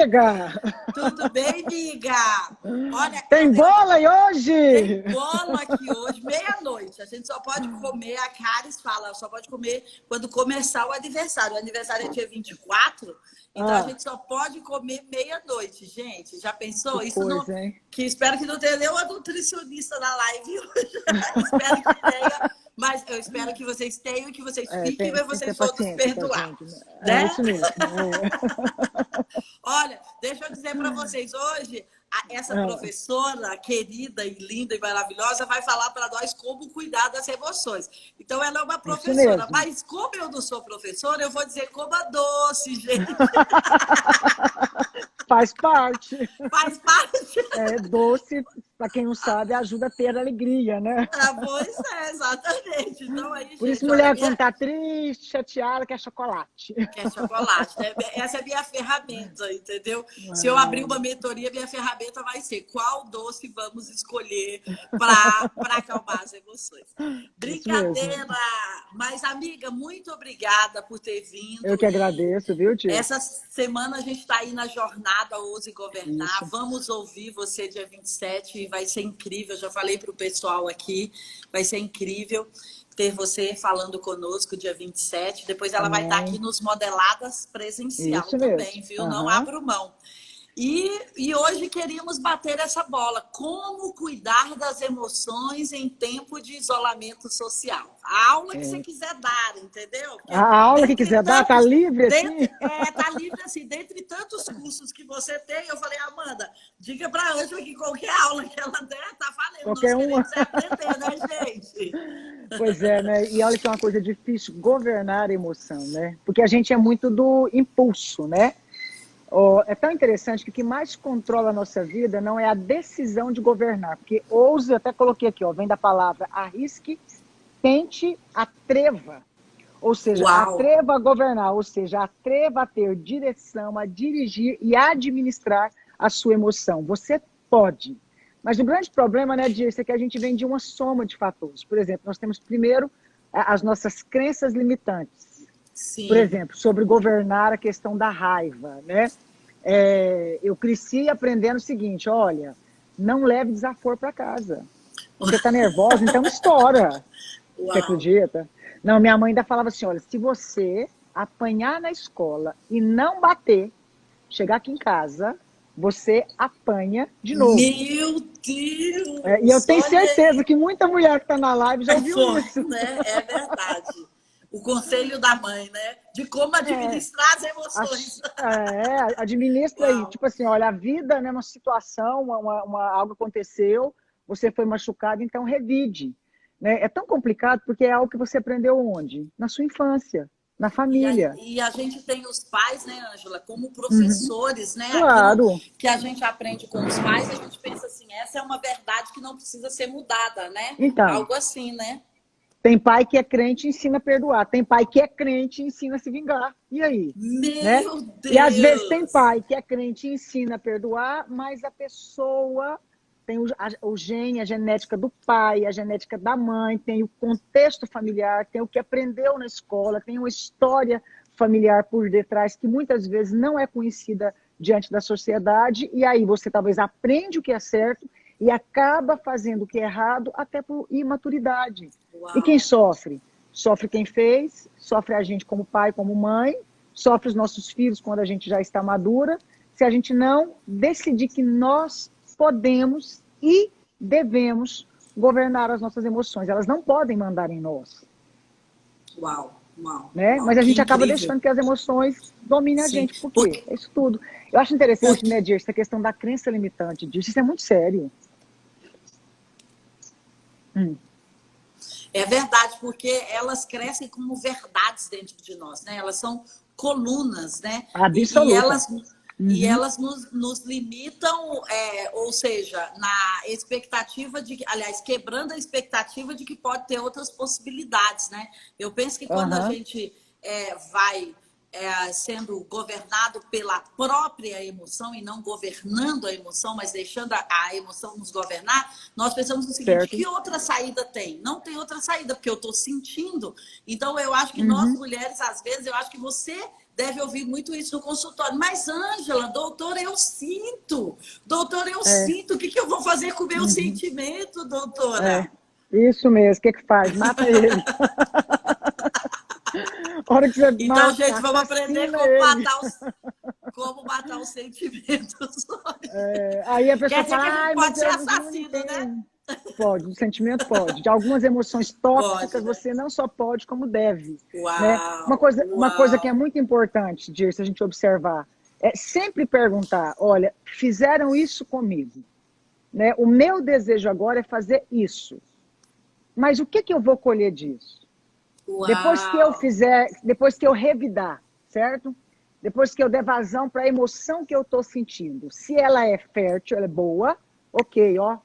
amiga? Tudo bem, amiga? Olha, Tem bola aí tem hoje? bolo aqui hoje, meia-noite. A gente só pode comer, a Caris fala, só pode comer quando começar o aniversário. O aniversário é dia 24, então a Ah, gente só pode comer meia-noite, gente. Já que pensou? Isso não. coisa, hein? Que espero que não tenha nenhuma nutricionista na live hoje. Espero que tenha, mas eu espero que vocês tenham, que vocês É, fiquem, tem, mas tem que ter vocês vão nos paciência com a perdoar, gente, né? É né? isso mesmo. Olha, deixa eu dizer para vocês, hoje, essa professora querida e linda e maravilhosa vai falar para nós como cuidar das emoções. Então, ela é uma Isso professora, mesmo. mas como eu não sou professora, eu vou dizer coma doce, gente. Faz parte. Faz parte. É, doce, para quem não sabe, ajuda a ter alegria, né? Ah, pois é, exatamente. Então, aí, Por isso, gente, olha, mulher, quando tá triste, chateada, quer chocolate. que é chocolate, né? Essa é a minha ferramenta, entendeu? Se eu abrir Ah, uma mentoria, minha ferramenta vai ser qual doce vamos escolher para acalmar as emoções. isso mesmo. Brincadeira! Mas, amiga, muito obrigada por ter Eu vindo. que E agradeço, viu, tio? essa semana a gente está aí na jornada Ouse Governar. Isso. Vamos ouvir você dia 27 e vai ser incrível. Eu já falei para o pessoal aqui, vai ser incrível ter você falando conosco dia 27. Depois ela vai estar aqui Amém. nos Modeladas presencial Isso também, mesmo. viu? Não Aham. abro mão. E hoje queríamos bater essa bola. Como cuidar das emoções em tempo de isolamento social? A aula que você É. quiser dar, entendeu? A Porque aula que dentre quiser dar, tá tantos, livre assim? tá livre assim, dentre tantos cursos que você tem, eu falei, Amanda, diga para a Ângela que qualquer aula que ela der, tá valendo. Nós Qualquer uma. queremos aprender, né, gente? Pois é, né? E olha que é uma coisa difícil, governar a emoção, né? Porque a gente é muito do impulso, né? Oh, é tão interessante que o que mais controla a nossa vida não é a decisão de governar, porque ouse, eu até coloquei aqui, ó, vem da palavra arrisque, tente, atreva. Ou seja, Uau! atreva a governar, ou seja, atreva a ter direção, a dirigir e administrar a sua emoção. Você pode. Mas o grande problema, né, disso é que a gente vem de uma soma de fatores. Por exemplo, nós temos primeiro as nossas crenças limitantes. Por Sim. exemplo, sobre governar a questão da raiva, né? Eu cresci aprendendo o seguinte, olha, não leve desaforo para casa. Você está nervosa, então estoura. Você Uau! acredita? Não, minha mãe ainda falava assim, olha, se você apanhar na escola e não bater, chegar aqui em casa, você apanha de novo. Meu E eu Deus! tenho Olha certeza aí! que muita mulher que está na live já É ouviu forte, isso. né? É verdade. O conselho da mãe, né? De como É, administrar as emoções. administra aí, Uau! tipo assim, olha, a vida, né, uma situação, algo aconteceu, você foi machucado, então revide. Né? É tão complicado porque é algo que você aprendeu onde? Na sua infância, na família. E a gente tem os pais, né, Ângela, como Uhum. professores, né? Aquilo Claro. que a gente aprende com os pais, a gente pensa assim, essa é uma verdade que não precisa ser mudada, né? Então, Algo assim, né? tem pai que é crente e ensina a perdoar. Tem pai que é crente e ensina a se vingar. E aí? Né? Meu E às vezes tem Deus! pai que é crente e ensina a perdoar, mas a pessoa tem o gene, a genética do pai, a genética da mãe, tem o contexto familiar, tem o que aprendeu na escola, tem uma história familiar por detrás que muitas vezes não é conhecida diante da sociedade, e aí você talvez aprende o que é certo e acaba fazendo o que é errado até por imaturidade. E quem Uau! sofre? Sofre quem fez, sofre a gente como pai, como mãe, sofre os nossos filhos quando a gente já está madura, se a gente não decidir que nós podemos e devemos governar as nossas emoções. Elas não podem mandar em nós. Uau! Uau! Né? Uau! Mas a Que gente acaba incrível! deixando que as emoções dominem a Sim, gente. Por quê? porque, É isso tudo. Eu acho interessante, porque né, Dirce, essa questão da crença limitante disso. Isso é muito sério. é verdade, porque elas crescem como verdades dentro de nós, né? Elas são colunas, né? E Absoluta. elas, e Uhum. elas nos limitam, ou seja, na expectativa de, aliás, quebrando a expectativa de que pode ter outras possibilidades, né? Eu penso que quando a Uhum. gente vai sendo governado pela própria emoção e não governando a emoção, mas deixando a emoção nos governar, nós pensamos no seguinte, Certo. que outra saída tem? Não tem outra saída, porque eu estou sentindo. Então, eu acho que nós, Uhum. mulheres, às vezes, eu acho que você deve ouvir muito isso no consultório. Mas, Ângela, doutora, eu sinto. Doutora, eu sinto. O que eu vou fazer com o meu sentimento, doutora? Isso mesmo. O que faz? Mata ele. A hora que você Então, mata, gente, vamos aprender como matar os sentimentos. Aí a pessoa Quer dizer que a fala, gente ai, pode mas ser eu não assassino, né? entendo. Pode, o sentimento pode. De algumas emoções tóxicas, Pode, né? você não só pode, como deve. Né? Uau, Uma coisa que é uau. muito importante, Dirce, a gente observar, é sempre perguntar, olha, fizeram isso comigo. Né? O meu desejo agora é fazer isso. Mas o que eu vou colher disso? Depois que eu Uau. fizer, depois que eu revidar, certo? Depois que eu der vazão para a emoção que eu estou sentindo. Se ela é fértil, ela é boa, ok, ó,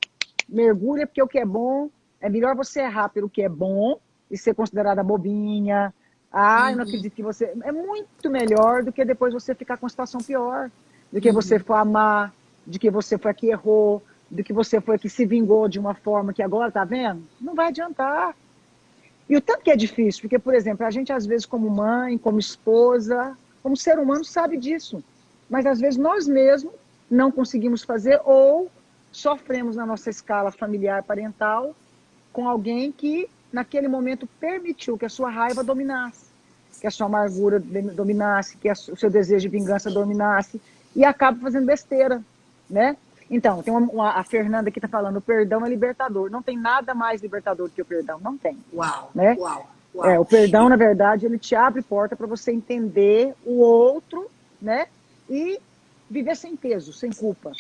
mergulha, porque o que é bom, é melhor você errar pelo que é bom e ser considerada bobinha. Ah, eu não acredito que você... É muito melhor do que depois você ficar com a situação pior. Do que você for amar, de que você foi a que errou, do que você foi a que se vingou de uma forma que agora, tá vendo? Não vai adiantar. E o tanto que é difícil, porque, por exemplo, a gente às vezes como mãe, como esposa, como ser humano sabe disso. Mas às vezes nós mesmos não conseguimos fazer ou sofremos na nossa escala familiar parental com alguém que naquele momento permitiu que a sua raiva dominasse, que a sua amargura dominasse, que o seu desejo de vingança dominasse e acaba fazendo besteira, né? Então, tem a Fernanda que está falando, o perdão é libertador. Não tem nada mais libertador do que o perdão, não tem. Uau, Né? uau, uau. O perdão, na verdade, ele te abre porta para você entender o outro, né? E viver sem peso, sem culpa.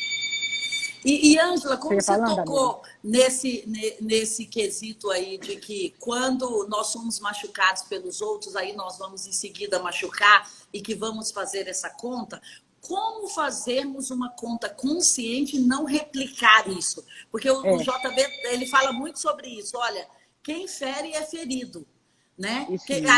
E Ângela, como você falando, tocou nesse quesito aí de que quando nós somos machucados pelos outros, aí nós vamos em seguida machucar e que vamos fazer essa conta, como fazermos uma conta consciente e não replicar isso? Porque o JB, ele fala muito sobre isso. Olha, quem fere é ferido, né?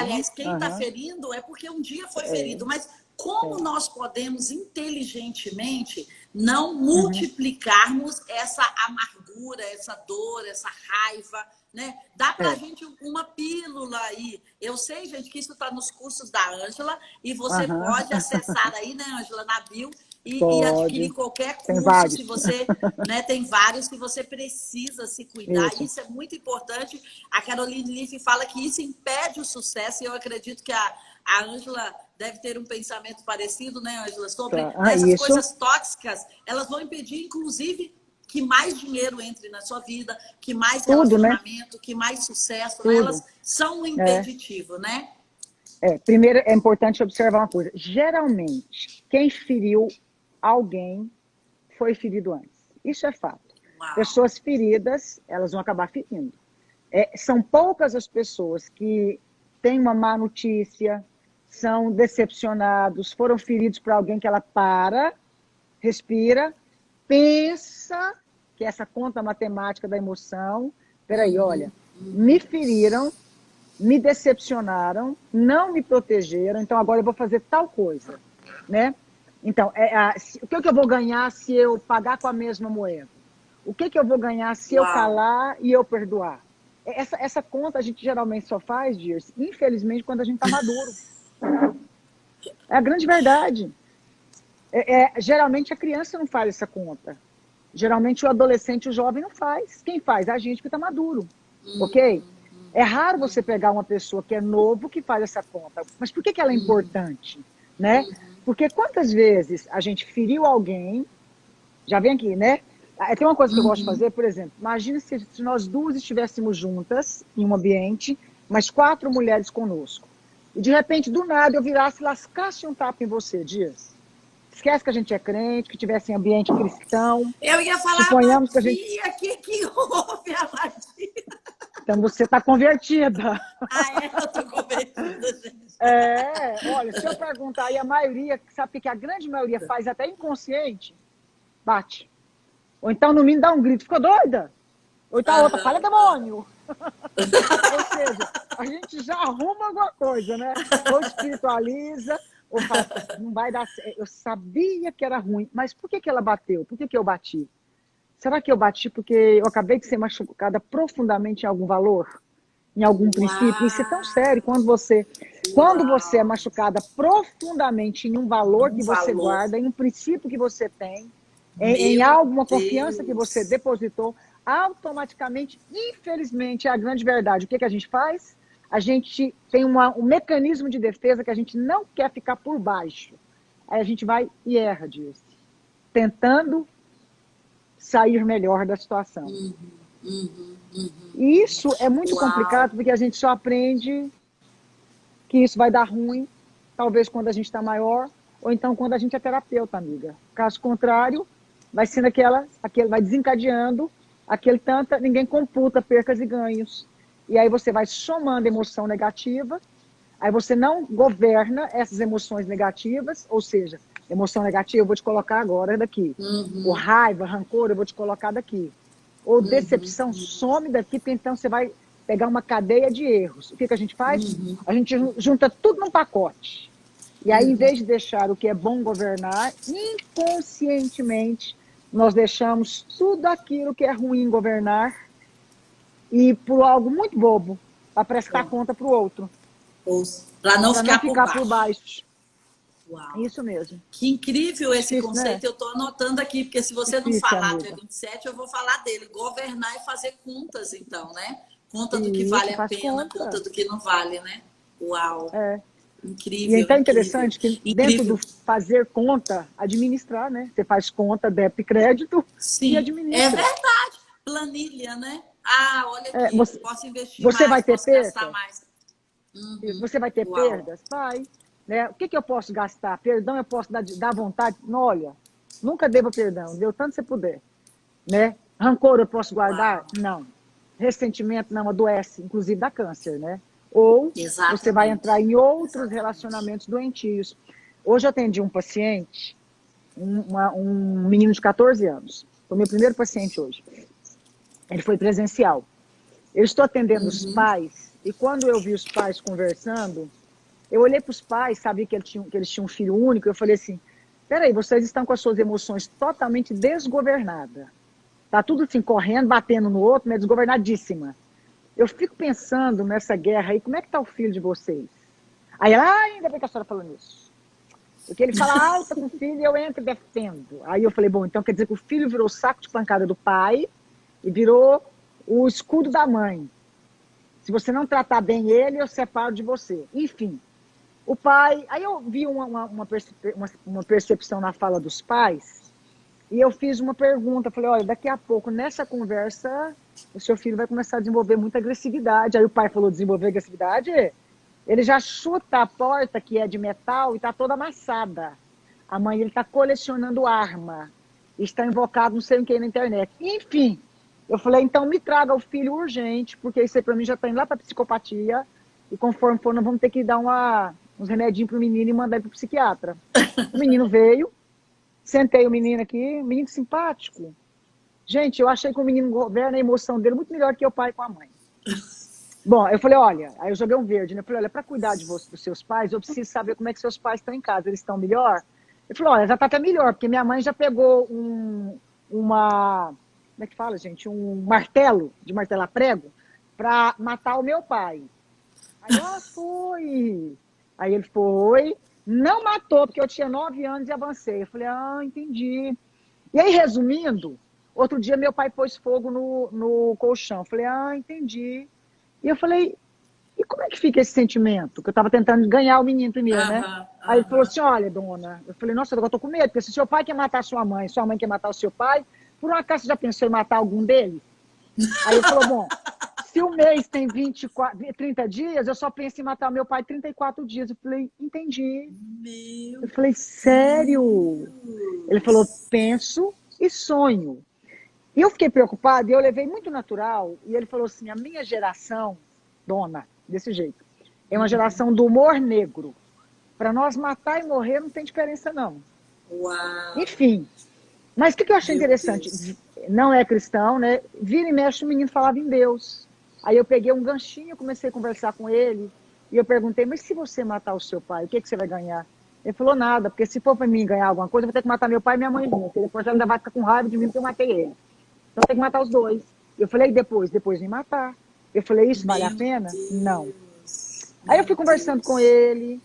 Aliás, quem está ferindo é porque um dia foi ferido, mas como nós podemos inteligentemente não multiplicarmos essa amargura, essa dor, essa raiva, né? Dá para a gente uma pílula aí. Eu sei, gente, que isso está nos cursos da Ângela e você pode acessar aí, né, Ângela, na bio e adquirir qualquer curso. Se você, né, tem vários que você precisa se cuidar. Isso é muito importante. A Caroline Leaf fala que isso impede o sucesso e eu acredito que a Ângela deve ter um pensamento parecido, né, Ângela, sobre essas coisas tóxicas. Elas vão impedir, inclusive, que mais dinheiro entre na sua vida, que mais relacionamento, que mais sucesso. Né? Elas são um impeditivo, né? Primeiro, é importante observar uma coisa. Geralmente, quem feriu alguém foi ferido antes. Isso é fato. Uau. Pessoas feridas, elas vão acabar ferindo. São poucas as pessoas que têm uma má notícia, são decepcionados, foram feridos por alguém que ela para, respira, pensa que essa conta matemática da emoção, peraí, olha, me feriram, me decepcionaram, não me protegeram, então agora eu vou fazer tal coisa, né? Então, o que eu vou ganhar se eu pagar com a mesma moeda? O que eu vou ganhar se eu calar e eu perdoar? Essa conta a gente geralmente só faz, Dirce, infelizmente, quando a gente está maduro. É a grande verdade. Geralmente a criança não faz essa conta. Geralmente o adolescente, o jovem não faz. Quem faz? A gente que está maduro. Ok? É raro você pegar uma pessoa que é novo que faz essa conta. Mas por que ela é importante? Né? Porque quantas vezes a gente feriu alguém, já vem aqui, né? Tem uma coisa que eu gosto de fazer, por exemplo, imagina se nós duas estivéssemos juntas em um ambiente, mas 4 mulheres conosco. E de repente, do nada, eu virasse e lascasse um tapa em você, Dias. Esquece que a gente é crente, que tivesse em ambiente cristão. Eu ia falar, suponhamos Matia, que a gente... que houve a Matia? Então você está convertida. Eu estou convertida, gente. Olha, se eu perguntar aí, a maioria, sabe o que a grande maioria faz até inconsciente? Bate. Ou então, no mínimo, dá um grito, ficou doida? Ou então a outra, fala demônio. Ou seja, a gente já arruma alguma coisa, né? Ou espiritualiza, ou fala, não vai dar certo. Eu sabia que era ruim, mas por que ela bateu? Por que eu bati? Será que eu bati porque eu acabei de ser machucada profundamente em algum valor? em algum princípio. Isso é tão sério quando você é Uau. machucada profundamente em um valor Um que você valor. guarda, em um princípio que você tem, em Meu alguma confiança que você Deus. depositou, automaticamente, infelizmente, é a grande verdade. O que a gente faz? A gente tem um mecanismo de defesa que a gente não quer ficar por baixo. Aí a gente vai e erra disso, tentando sair melhor da situação. Uhum, uhum, uhum. E isso é muito Uau. complicado, porque a gente só aprende que isso vai dar ruim, talvez quando a gente está maior, ou então quando a gente é terapeuta, amiga. Caso contrário, vai sendo vai desencadeando aquele tanto, ninguém computa percas e ganhos. E aí você vai somando emoção negativa, aí você não governa essas emoções negativas, ou seja, emoção negativa eu vou te colocar agora daqui. O Uhum, raiva, rancor, eu vou te colocar daqui. Ou uhum, decepção, some daqui, porque então você vai pegar uma cadeia de erros. O que a gente faz? uhum, A gente junta tudo num pacote. E aí, em uhum. vez de deixar o que é bom governar, inconscientemente, nós deixamos tudo aquilo que é ruim governar e por algo muito bobo, para prestar conta para o outro, Para não para não ficar por ficar por baixo. baixo. Uau. Isso mesmo. Que incrível esse Difícil, né? conceito, eu estou anotando aqui, porque se você não Difícil, falar dia amiga. 27, eu vou falar dele. Governar e fazer contas, então, né? Conta do que vale Isso, a faz pena, conta. conta do que não vale, né? Uau. É. E é Incrível, então incrível, interessante que dentro do incrível. fazer conta, administrar, né? Você faz conta, débito e crédito e Sim, é administra. verdade. Planilha, né? Ah, olha É, aqui, posso investir você vai mais, ter posso gastar percas? mais. Uhum. Você vai ter Uau. perdas? Vai. Né? O que eu posso gastar? Perdão, eu posso dar vontade? Não, olha, nunca deva perdão, deu tanto você puder. Né? Rancor eu posso guardar? Uau. Não. Ressentimento não adoece, inclusive dá câncer, né? Ou você vai entrar Exatamente. em outros Exatamente. relacionamentos doentios. Hoje eu atendi um paciente, um menino de 14 anos. Foi meu primeiro paciente hoje. Ele foi presencial. Eu estou atendendo os Uhum. pais, e quando eu vi os pais conversando, eu olhei para os pais, sabia que eles tinham um filho único, eu falei assim, peraí, vocês estão com as suas emoções totalmente desgovernadas. Tá tudo assim, correndo, batendo no outro, né, desgovernadíssima. Eu fico pensando nessa guerra aí, como é que tá o filho de vocês? Aí ela, ainda bem que a senhora falou nisso. Porque ele fala alta com o filho e eu entro e defendo. Aí eu falei, bom, então quer dizer que o filho virou o saco de pancada do pai e virou o escudo da mãe. Se você não tratar bem ele, eu separo de você. Enfim, o pai... Aí eu vi uma percepção na fala dos pais e eu fiz uma pergunta. Falei, olha, daqui a pouco, nessa conversa, o seu filho vai começar a desenvolver muita agressividade. Aí o pai falou, desenvolver agressividade? Ele já chuta a porta, que é de metal, e está toda amassada. A mãe, ele está colecionando arma. Está invocado não sei o que na internet. Enfim, eu falei, então me traga o filho urgente, porque isso aí para mim já está indo lá para psicopatia, e conforme for, nós vamos ter que dar uns remedinhos para o menino e mandar ele para o psiquiatra. O menino veio, sentei o menino aqui, menino simpático. Gente, eu achei que o menino governa a emoção dele muito melhor que o pai com a mãe. Bom, eu falei, olha, aí eu joguei um verde, né? Eu falei, olha, para cuidar dos seus pais, eu preciso saber como é que seus pais estão em casa, eles estão melhor? Eu falei, olha, já está até melhor, porque minha mãe já pegou como é que fala, gente? Um martelo, de martelar prego, para matar o meu pai. Aí eu, foi. Aí ele foi, não matou, porque eu tinha 9 anos e avancei. Eu falei, entendi. E aí, resumindo, outro dia meu pai pôs fogo no colchão. Eu falei, entendi. E eu falei, e como é que fica esse sentimento? Que eu estava tentando ganhar o menino primeiro, né? Aham, Aí ele falou aham. assim, olha, dona, eu falei, nossa, agora eu tô com medo, porque se seu pai quer matar sua mãe quer matar o seu pai, por um acaso você já pensou em matar algum deles? Aí ele falou, bom, se o mês tem 30 dias, eu só penso em matar meu pai 34 dias. Eu falei, entendi. Meu Eu falei, sério? Ele falou, Deus. penso e sonho. E eu fiquei preocupada e eu levei muito natural. E ele falou assim, a minha geração, dona, desse jeito, é uma geração do humor negro. Para nós matar e morrer não tem diferença, não. Uau. Enfim, mas o que eu achei Meu Deus. interessante? Não é cristão, né? Vira e mexe, o menino falava em Deus. Aí eu peguei um ganchinho, comecei a conversar com ele. E eu perguntei, mas se você matar o seu pai, o que você vai ganhar? Ele falou, nada, porque se for para mim ganhar alguma coisa, eu vou ter que matar meu pai e minha mãe junto. E depois ela ainda vai ficar com raiva de mim porque eu matei ele. Então tem que matar os dois. Eu falei, depois me matar. Eu falei, isso vale a Meu pena? Não. Deus. Aí eu Meu fui conversando com Deus. ele.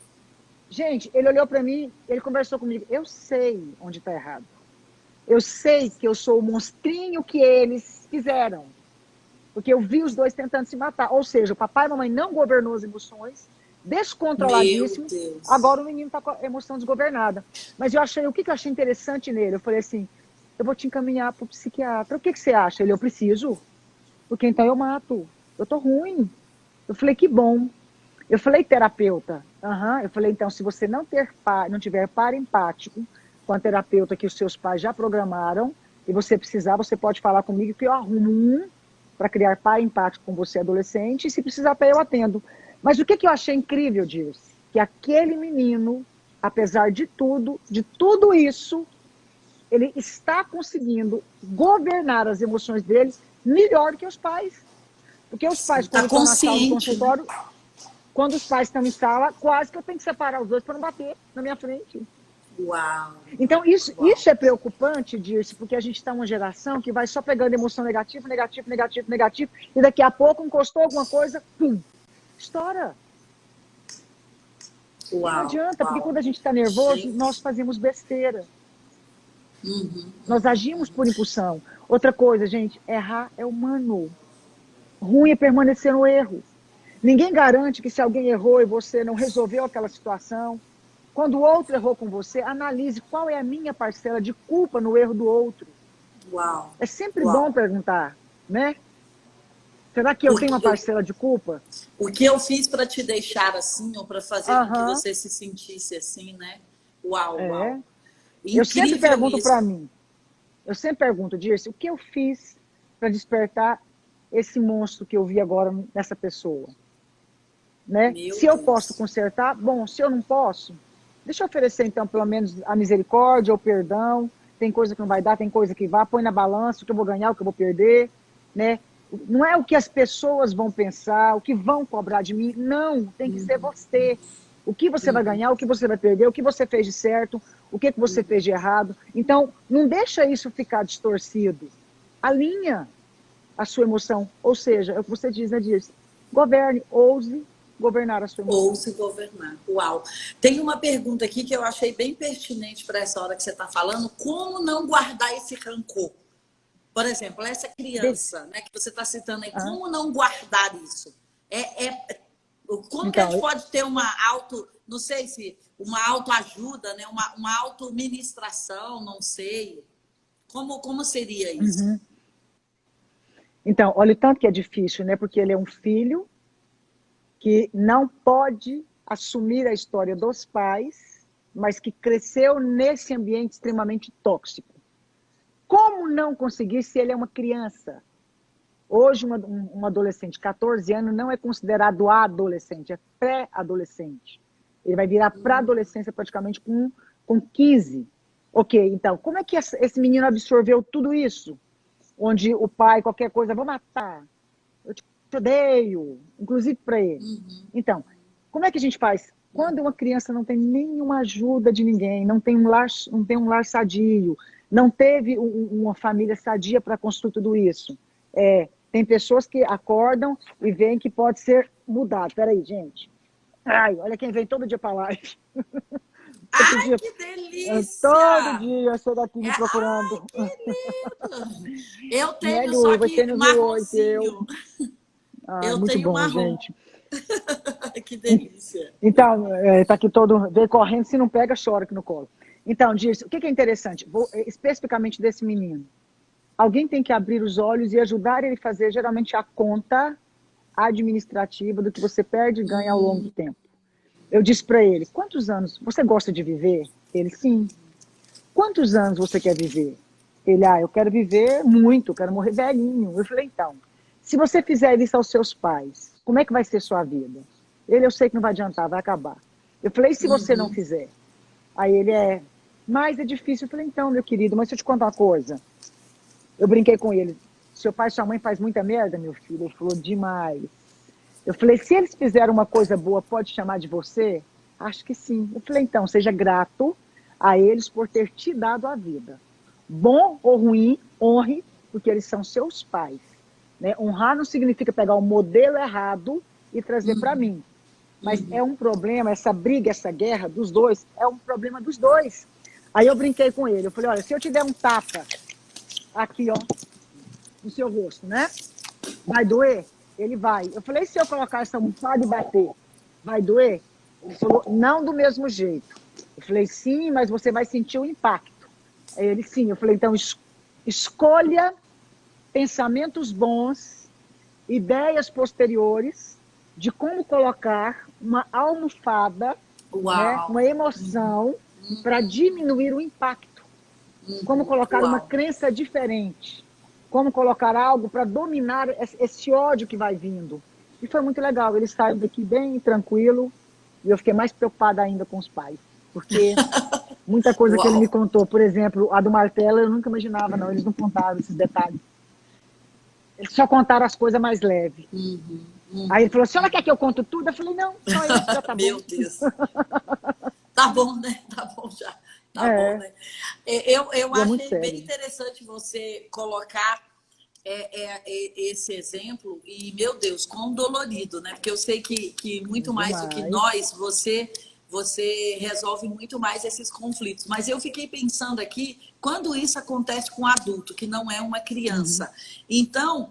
Gente, ele olhou para mim, ele conversou comigo. Eu sei onde está errado. Eu sei que eu sou o monstrinho que eles fizeram. Porque eu vi os dois tentando se matar. Ou seja, o papai e a mamãe não governou as emoções, Meu descontroladíssimo. Deus. Agora o menino está com a emoção desgovernada. Mas eu achei, o que eu achei interessante nele? Eu falei assim, eu vou te encaminhar para o psiquiatra. O que você acha? Ele, eu preciso, porque então eu mato. Eu tô ruim. Eu falei, que bom. Eu falei, terapeuta. Uhum. Eu falei, então, se você não tiver par empático com a terapeuta que os seus pais já programaram, e você precisar, você pode falar comigo que eu arrumo um para criar par empático com você, adolescente, e se precisar até eu atendo. Mas o que eu achei incrível disso? Que aquele menino, apesar de tudo isso, ele está conseguindo governar as emoções dele melhor que os pais. Porque os pais, Está quando estão na sala do consciente, né? consultório, quando os pais estão em sala, quase que eu tenho que separar os dois para não bater na minha frente. Uau, Então, uau. isso é preocupante, Dirce, porque a gente está uma geração que vai só pegando emoção negativa, negativo, negativo, negativo, e daqui a pouco encostou alguma coisa, pum, estoura. Não Uau, adianta, porque uau. quando a gente está nervoso, nós Gente. fazemos besteira. Uhum, Nós agimos por impulsão. Outra coisa, gente, errar é humano. Ruim é permanecer no erro. Ninguém garante que se alguém errou e você não resolveu aquela situação, quando o outro errou com você, analise qual é a minha parcela de culpa no erro do outro. uau, É sempre bom uau. perguntar, né? Será que eu tenho uma Porque parcela de culpa? o que eu fiz para te deixar assim, ou para fazer com que Aham, você se sentisse assim, né? Uau, é. uau. Eu sempre Incrível pergunto para isso. mim, eu sempre pergunto, Dirce, o que eu fiz para despertar esse monstro que eu vi agora nessa pessoa? Né? Meu Se eu posso Deus. consertar, bom, se eu não posso, deixa eu oferecer então pelo menos a misericórdia, o perdão, tem coisa que não vai dar, tem coisa que vai, põe na balança o que eu vou ganhar, o que eu vou perder, né? Não é o que as pessoas vão pensar, o que vão cobrar de mim, não, tem que ser você. O que você vai ganhar, o que você vai perder, o que você fez de certo, o que você fez de errado. Então, não deixa isso ficar distorcido. Alinha a sua emoção. Ou seja, é o que você diz, né, Dirce? Governe, ouse governar a sua Ou emoção. se governar. Uau. Tem uma pergunta aqui que eu achei bem pertinente para essa hora que você está falando. Como não guardar esse rancor? Por exemplo, essa criança, né, que você está citando aí, Ah, como não guardar isso? Como que a então, gente pode ter uma não sei se uma autoajuda, né, uma autoministração, não sei. Como seria isso? uhum. Então, olha o tanto que é difícil, né? Porque ele é um filho que não pode assumir a história dos pais, mas que cresceu nesse ambiente extremamente tóxico. Como não conseguir se ele é uma criança? Hoje, um adolescente, 14 anos, não é considerado adolescente, é pré-adolescente. Ele vai virar para adolescência praticamente com 15. Ok, então, como é que esse menino absorveu tudo isso? Onde o pai, qualquer coisa, vou matar, eu te odeio, inclusive para ele. Então, como é que a gente faz? Quando uma criança não tem nenhuma ajuda de ninguém, não tem um lar sadio, não teve uma família sadia para construir tudo isso, tem pessoas que acordam e veem que pode ser mudado. Peraí, gente. Ai, olha quem vem todo dia para live. Outro Ai, dia, que todo delícia! dia eu sou daqui me Ai, procurando. que lindo! Eu Não é tenho só Lu, você que não viu oi, teu. marronzinho. Ai, Eu muito tenho bom, marrom. gente. Que delícia. Então, tá aqui todo, vem correndo, se não pega, chora aqui no colo. Então, diz, o que é interessante? Especificamente desse menino. Alguém tem que abrir os olhos e ajudar ele a fazer, geralmente, a conta administrativa do que você perde e ganha ao longo do tempo. Eu disse para ele, quantos anos você gosta de viver? Ele, sim. Quantos anos você quer viver? Ele, eu quero viver muito, eu quero morrer velhinho. Eu falei, então, se você fizer isso aos seus pais, como é que vai ser sua vida? Ele, eu sei que não vai adiantar, vai acabar. Eu falei, e se você não fizer? Aí ele, mas é difícil. Eu falei, então, meu querido, mas deixa eu te contar uma coisa. Eu brinquei com ele, seu pai e sua mãe faz muita merda, meu filho? Ele falou, demais. Eu falei, se eles fizeram uma coisa boa, pode chamar de você? Acho que sim. Eu falei, então, seja grato a eles por ter te dado a vida. Bom ou ruim, honre, porque eles são seus pais. né? Honrar não significa pegar o modelo errado e trazer para mim. Mas é um problema, essa briga, essa guerra dos dois, é um problema dos dois. Aí eu brinquei com ele, eu falei, olha, se eu te der um tapa aqui, ó, no seu rosto, né? Vai doer? Ele vai. Eu falei, se eu colocar essa almofada e bater, vai doer? Ele falou, não do mesmo jeito. Eu falei, sim, mas você vai sentir o impacto. Aí ele, sim. Eu falei, então escolha pensamentos bons, ideias posteriores de como colocar uma almofada, né, uma emoção para diminuir o impacto. Como colocar uma crença diferente. Como colocar algo para dominar esse ódio que vai vindo. E foi muito legal. Ele saiu daqui bem tranquilo e eu fiquei mais preocupada ainda com os pais. Porque muita coisa que ele me contou, por exemplo, a do martelo, eu nunca imaginava, não. Eles não contaram esses detalhes. Eles só contaram as coisas mais leves. Aí ele falou, a senhora quer que eu conte tudo? Eu falei, não, só isso já tá bom. Meu Deus. Tá bom, né? Tá bom já. Tá bom, né? Eu achei bem interessante você colocar esse exemplo e, meu Deus, quão dolorido, né? Porque eu sei que muito mais do que nós, você resolve muito mais esses conflitos. Mas eu fiquei pensando aqui, quando isso acontece com um adulto, que não é uma criança. Então,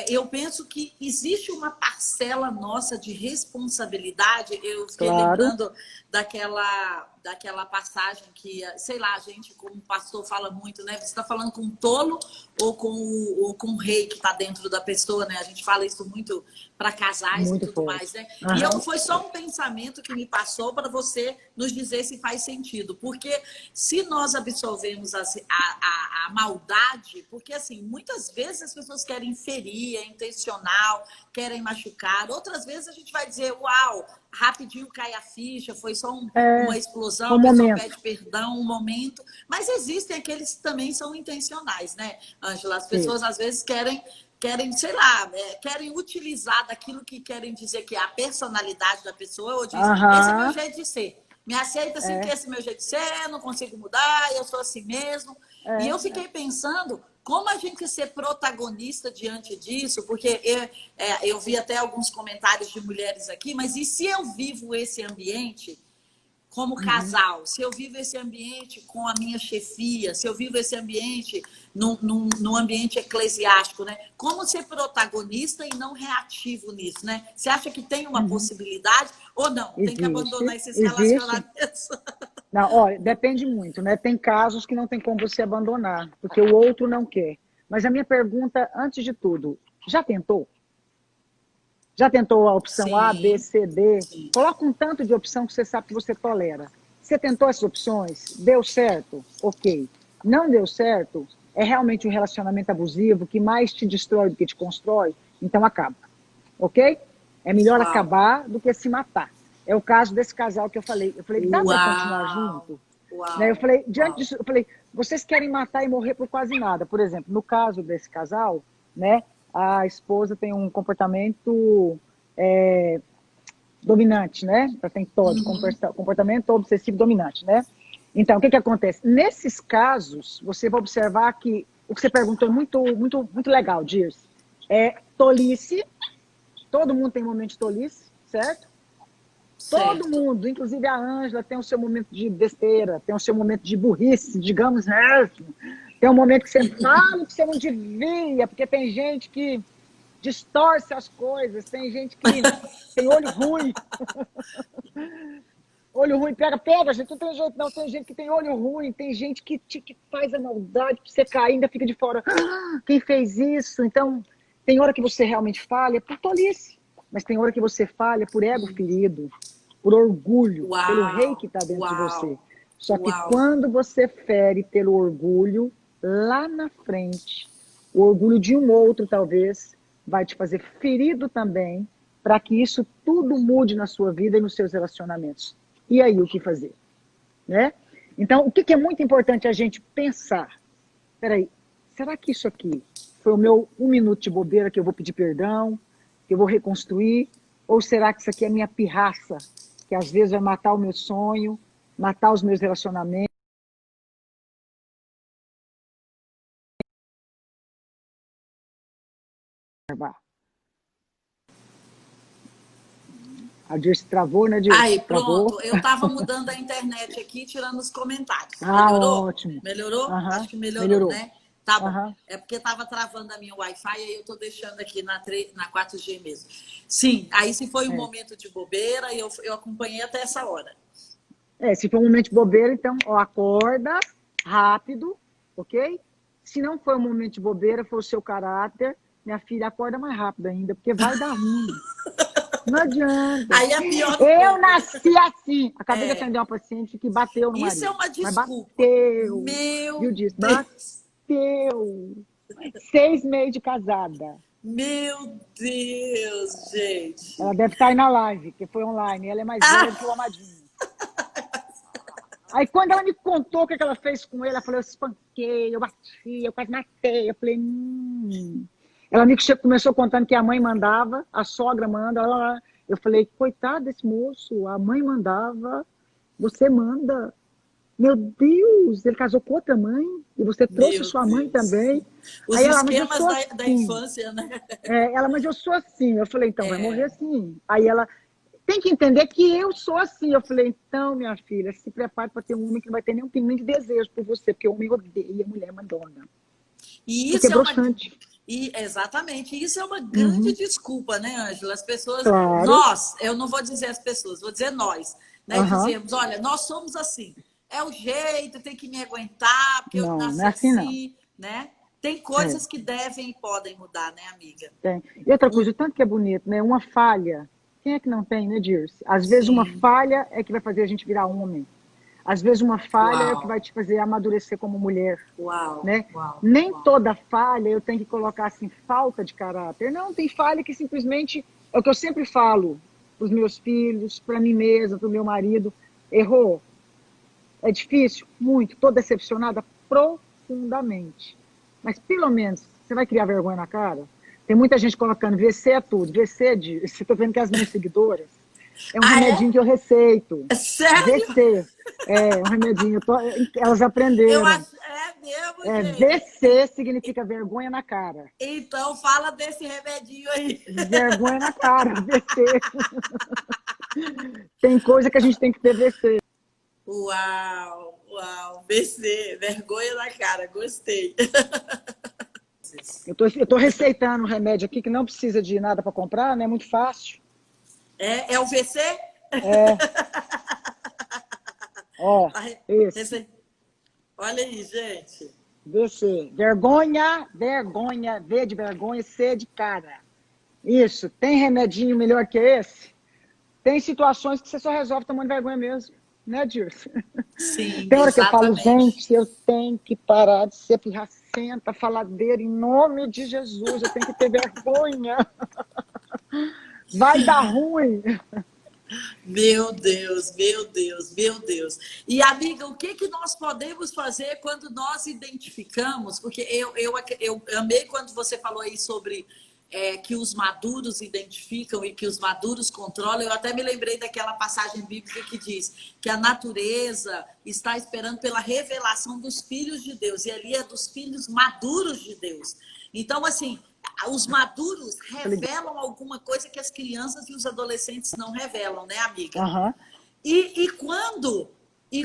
eu penso que existe uma parcela nossa de responsabilidade. Eu fiquei lembrando daquela passagem que, sei lá, a gente, como pastor, fala muito, né? Você está falando com um tolo ou com o rei que está dentro da pessoa, né? A gente fala isso muito para casais muito e tudo mais, né? E foi só um pensamento que me passou para você nos dizer se faz sentido. Porque se nós absorvemos a maldade, porque assim, muitas vezes as pessoas querem ferir, é intencional, querem machucar. Outras vezes a gente vai dizer, uau, rapidinho cai a ficha, foi só uma explosão, a pessoa pede perdão, um momento. Mas existem aqueles que também são intencionais, né, Ângela? As pessoas às vezes querem, sei lá, querem utilizar daquilo que querem dizer que é a personalidade da pessoa, ou dizem, esse é meu jeito de ser. Me aceita assim, que esse é meu jeito de ser, não consigo mudar, eu sou assim mesmo. E eu fiquei pensando como a gente ser protagonista diante disso, porque eu vi até alguns comentários de mulheres aqui, mas e se eu vivo esse ambiente como casal, se eu vivo esse ambiente com a minha chefia, se eu vivo esse ambiente num ambiente eclesiástico, né? Como ser protagonista e não reativo nisso, né? Você acha que tem uma possibilidade ou não? Tem que abandonar esses relacionamentos? Não, olha, depende muito, né? Tem casos que não tem como você abandonar, porque o outro não quer. Mas a minha pergunta, antes de tudo, já tentou? Já tentou a opção A, B, C, D? Coloca um tanto de opção que você sabe que você tolera. Você tentou essas opções? Deu certo? Ok. Não deu certo? É realmente um relacionamento abusivo que mais te destrói do que te constrói? Então acaba. Ok? É melhor acabar do que se matar. É o caso desse casal que eu falei. Eu falei, dá para continuar junto? Né? Eu falei, diante disso, eu falei, vocês querem matar e morrer por quase nada. Por exemplo, no caso desse casal, né? A esposa tem um comportamento dominante, né? Tem TOD, comportamento obsessivo dominante, né? Então, o que acontece? Nesses casos, você vai observar que o que você perguntou é muito legal, Dirce. É tolice. Todo mundo tem momento de tolice, certo? Todo mundo, inclusive a Ângela, tem o seu momento de besteira, tem o seu momento de burrice, digamos, né? Tem um momento que você fala que você não devia, porque tem gente que distorce as coisas, tem gente que tem olho ruim. Olho ruim, pega, gente, não tem jeito não, tem gente que tem olho ruim, tem gente que faz a maldade pra você cair, ainda fica de fora. Quem fez isso? Então, tem hora que você realmente falha por tolice, mas tem hora que você falha por ego ferido, por orgulho, pelo rei que está dentro de você. Só que quando você fere pelo orgulho, lá na frente, o orgulho de um outro, talvez, vai te fazer ferido também, para que isso tudo mude na sua vida e nos seus relacionamentos. E aí, o que fazer? Né? Então, o que é muito importante a gente pensar? Peraí, será que isso aqui foi o meu 1 minuto de bobeira que eu vou pedir perdão, que eu vou reconstruir? Ou será que isso aqui é minha pirraça, que às vezes vai matar o meu sonho, matar os meus relacionamentos? A Dirce travou, né, Dirce? Aí, Travou. pronto. Eu estava mudando a internet aqui, tirando os comentários. Ah, Melhorou? ótimo. Melhorou? Aham, Acho que melhorou, melhorou. né? Tá bom. Aham. É porque estava travando a minha Wi-Fi, aí eu estou deixando aqui na 4G mesmo. Sim, aí se foi um É. momento de bobeira, eu acompanhei até essa hora. Se for um momento de bobeira, então, ó, acorda rápido, ok? Se não foi um momento de bobeira, foi o seu caráter, minha filha, acorda mais rápido ainda, porque vai dar ruim. Não adianta. Aí é pior um Eu pouco, né? nasci assim. Acabei de É, atender uma paciente que bateu no isso é marido. uma Mas desculpa. bateu. Viu Meu disso? Deus. Bateu. 6 meses de casada. Meu Deus, Ela gente. deve estar aí na live, que foi online. Ela é mais velha do que o Amadinho. Aí quando ela me contou o que ela fez com ele, ela falou, eu espanquei, eu bati, eu quase matei. Eu falei. Ela me começou contando que a mãe mandava, a sogra manda. Eu falei, coitado desse moço, a mãe mandava, você manda. Meu Deus, ele casou com outra mãe e você trouxe Meu sua mãe Deus. também. Os Aí ela, mas eu esquemas sou da assim. infância, né? Ela, mas eu sou assim. Eu falei, então vai morrer É. assim. Aí ela, tem que entender que eu sou assim. Eu falei, então, minha filha, se prepare para ter um homem que não vai ter nenhum pinguim de desejo por você, porque o homem odeia a mulher mandona. E Porque é isso é uma. broxante. Exatamente, isso é uma grande Uhum, desculpa, né, Ângela? As pessoas, claro. nós, eu não vou dizer as pessoas, vou dizer nós, né? Aham. Dizemos, olha, nós somos assim, é o jeito, tem que me aguentar, porque eu Não, não nasci é assim, não. assim, né? Tem É, coisas que devem e podem mudar, né, amiga? tem. E outra coisa, o tanto que é bonito, né? Uma falha. Quem é que não tem, né, Dirce? Às vezes uma Sim. falha é que vai fazer a gente virar homem. Às vezes uma falha é o que Uau, vai te fazer amadurecer como mulher, uau, né? uau, Nem uau. toda falha eu tenho que colocar assim, falta de caráter. Não, tem falha que simplesmente, é o que eu sempre falo para os meus filhos, para mim mesma, para o meu marido. Errou. É difícil? Muito. Estou decepcionada profundamente. Mas pelo menos, você vai criar vergonha na cara? Tem muita gente colocando VC é tudo. VC é de... Você está vendo que as minhas seguidoras é um Ah, remedinho é? que eu receito. Sério? VC. É um remedinho. Elas Eu aprenderam. acho, é mesmo, gente. VC significa vergonha na cara. Então fala desse remedinho aí. Vergonha na cara, VC. Tem coisa que a gente tem que ter VC. Uau, uau, BC, vergonha na cara, gostei. Eu tô receitando um remédio aqui que não precisa de nada para comprar, né? É muito fácil. É o VC? É, ó, esse. Olha aí, gente. VC. Vergonha, vergonha, V de vergonha, C de cara. Isso. Tem remedinho melhor que esse? Tem situações que você só resolve tomando vergonha mesmo. Né, Dirce? Sim, Tem hora que eu falo, exatamente. gente, eu tenho que parar de ser pirracenta, faladeira, em nome de Jesus, eu tenho que ter vergonha. Vai dar ruim. Meu Deus, meu Deus, meu Deus. E, amiga, o que nós podemos fazer quando nós identificamos? Porque eu amei quando você falou aí sobre que os maduros identificam e que os maduros controlam. Eu até me lembrei daquela passagem bíblica que diz que a natureza está esperando pela revelação dos filhos de Deus. E ali é dos filhos maduros de Deus. Então, assim, os maduros revelam alguma coisa que as crianças e os adolescentes não revelam, né, amiga? Uhum. E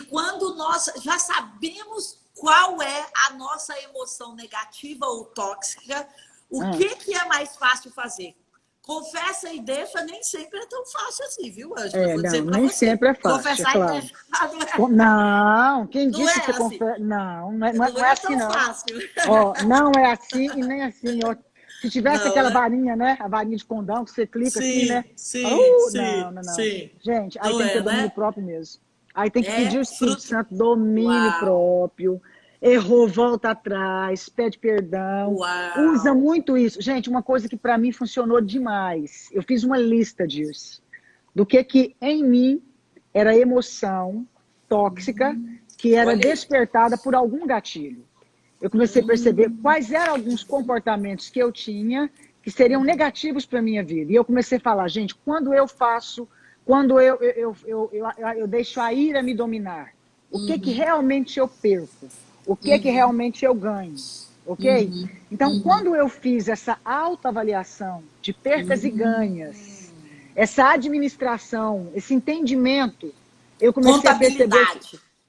quando nós já sabemos qual é a nossa emoção negativa ou tóxica, o que é mais fácil fazer? Confessa e deixa nem sempre é tão fácil assim, viu, Ângela? Vou dizer para Nem você. sempre é fácil, Confessar claro. e deixar Não, quem não disse é que você assim. confessa? Não Não é é assim, tão não. fácil. Ó, não é assim e nem assim. Ó. Se tivesse Não, aquela né? varinha, né? A varinha de condão, que você clica assim, né? Sim, Fala, sim, sim, não. sim. Gente, aí Não tem que ter é, domínio né? próprio mesmo. Aí tem que pedir É o Espírito fruto. Santo, domínio Uau, próprio. Errou, volta atrás, pede perdão. Usa uau. muito isso. Gente, uma coisa que para mim funcionou demais. Eu fiz uma lista disso. Do que em mim era emoção tóxica que era Olha aí. despertada por algum gatilho. Eu comecei a perceber quais eram alguns comportamentos que eu tinha que seriam negativos para a minha vida. E eu comecei a falar, gente, quando eu faço, quando eu deixo a ira me dominar, o que realmente eu perco? O que realmente eu ganho? Ok? Então, quando eu fiz essa autoavaliação de percas e ganhas, essa administração, esse entendimento, eu comecei a perceber...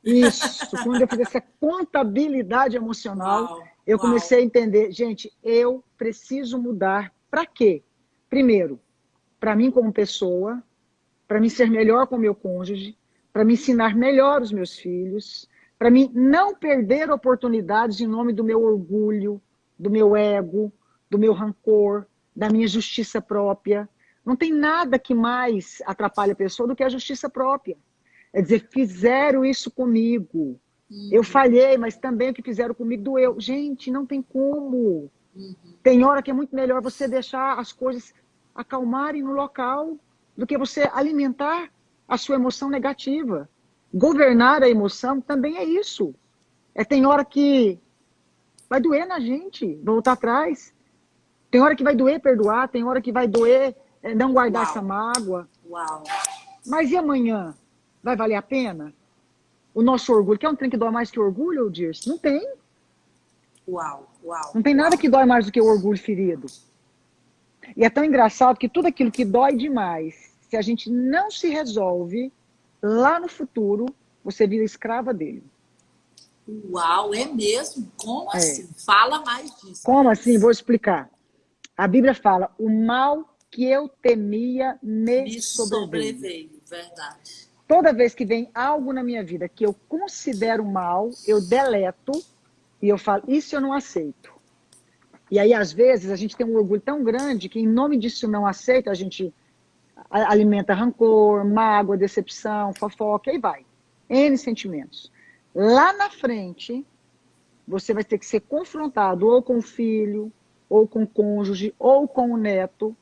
Isso, quando eu fiz essa contabilidade emocional, eu comecei a entender, gente, eu preciso mudar. Para quê? Primeiro, para mim como pessoa, para mim ser melhor com o meu cônjuge, para me ensinar melhor os meus filhos, para mim não perder oportunidades em nome do meu orgulho, do meu ego, do meu rancor, da minha justiça própria. Não tem nada que mais atrapalhe a pessoa do que a justiça própria. É dizer, fizeram isso comigo. Eu falhei, mas também o que fizeram comigo doeu. Gente, não tem como. Tem hora que é muito melhor você deixar as coisas acalmarem no local do que você alimentar a sua emoção negativa. Governar a emoção também é isso. Tem hora que vai doer na gente, voltar atrás. Tem hora que vai doer perdoar, tem hora que vai doer não guardar essa mágoa. Mas e amanhã? Vai valer a pena? O nosso orgulho, quer um trem que dói mais que o orgulho, Dirce? Não tem. Não tem nada que dói mais do que o orgulho ferido. E é tão engraçado que tudo aquilo que dói demais, se a gente não se resolve, lá no futuro, você vira escrava dele. Uau, é mesmo? Como assim? Fala mais disso. Como assim? Vou explicar. A Bíblia fala, o mal que eu temia me sobreveio. Verdade. Toda vez que vem algo na minha vida que eu considero mal, eu deleto e eu falo, isso eu não aceito. E aí, às vezes, a gente tem um orgulho tão grande que, em nome disso não aceita, a gente alimenta rancor, mágoa, decepção, fofoca, e vai. N sentimentos. Lá na frente, você vai ter que ser confrontado ou com o filho, ou com o cônjuge, ou com o neto,